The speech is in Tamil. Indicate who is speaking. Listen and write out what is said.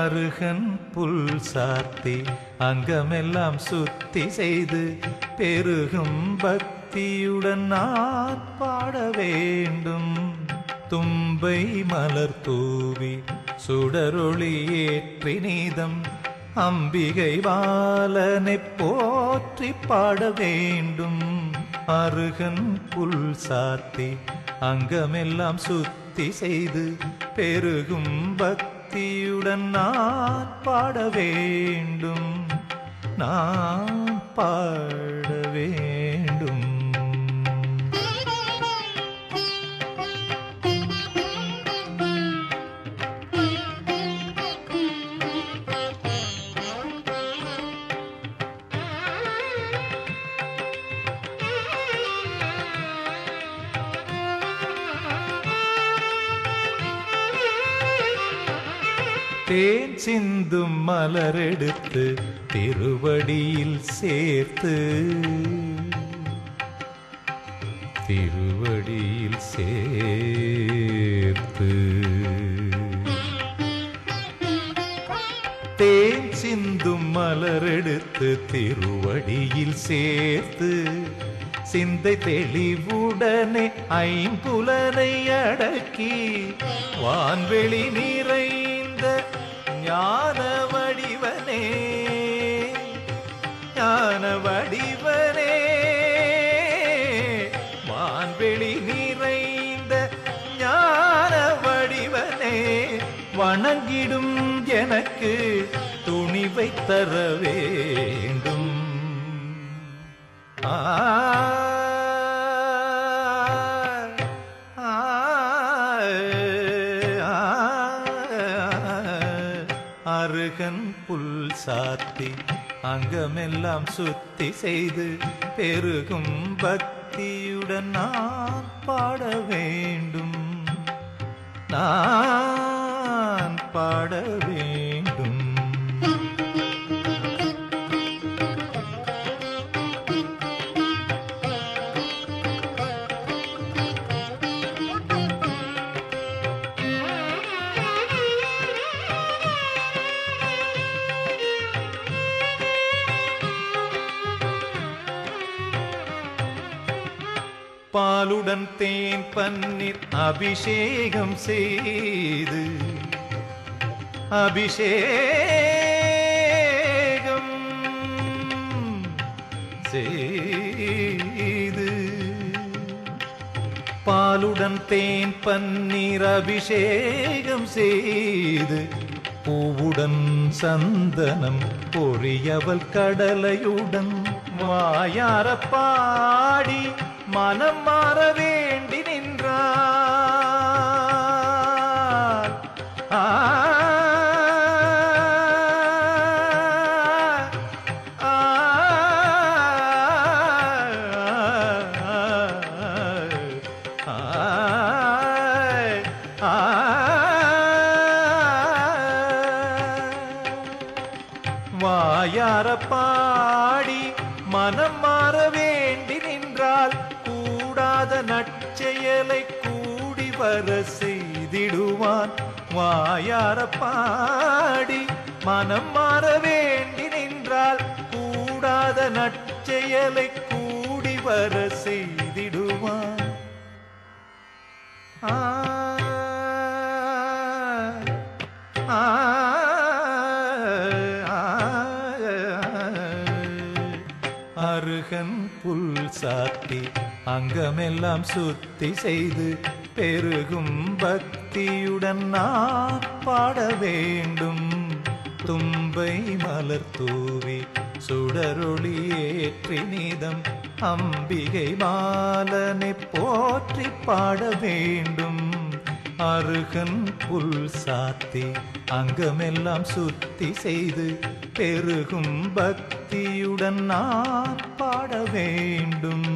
Speaker 1: அருகன் புல் சாத்தி அங்கமெல்லாம் சுத்தி செய்து பெருகும் பக்தியுடன் நான் பாட வேண்டும். தும்பை மலர் தூவி சுடரொளி ஏற்றி நீதம் அம்பிகை பாலனை போற்றி பாட வேண்டும். அருகன் புல் சாத்தி அங்கமெல்லாம் சுத்தி செய்து பெருகும் பக்தியுடன் நான் பாட வேண்டும். நான் பாட வேண்டும். தேன் சிந்தும் மலரெடுத்து திருவடியில் சேர்த்து தேன் சிந்தும் மலரெடுத்து திருவடியில் சேர்த்து சிந்தை தெளிவுடனே ஐம்புலனை அடக்கி வான்வெளி நிறைந்த ஞான வடிவனே வான்வெளி நிறைந்த ஞான வடிவனே வணங்கிடும் எனக்கு துணிவை தர வேண்டும். அருகன் புல் சாத்தி அங்கமெல்லாம் சுத்தி செய்து பெருகும் பக்தியுடன் நான் பாட வேண்டும். நான் பாட வேண்டும். பாலுடன் தேன் பன்னீர் அபிஷேகம் செய்து பாலுடன் தேன் பன்னீர் அபிஷேகம் செய்து பூவுடன் சந்தனம் பொரியவள் கடலையுடன் வாயார பாடி மனம் மாற வேண்டி நின்றார். வாயார பாடி மனம் மாற வேண்டி நின்றால் கூடாத நற்செயலை கூடி வர செய்திடுவான். வாயார பாடி மனம் மாற வேண்டி நின்றால் கூடாத நற்செயலை கூடி வர செய்திடுவான். அருகன் புல் சாத்தி அங்கமெல்லாம் சுத்தி செய்து பெருகும் பக்தியுடன் நான் பாட வேண்டும். தும்பை மலர் தூவி சுடரொளி ஏற்றி நீதம் அம்பிகை பாலனை போற்றி பாட வேண்டும். அருகன் புல் சாத்தி அங்கமெல்லாம் சுத்தி செய்து பெருகும் பக்தியுடன் நான் பாட வேண்டும்.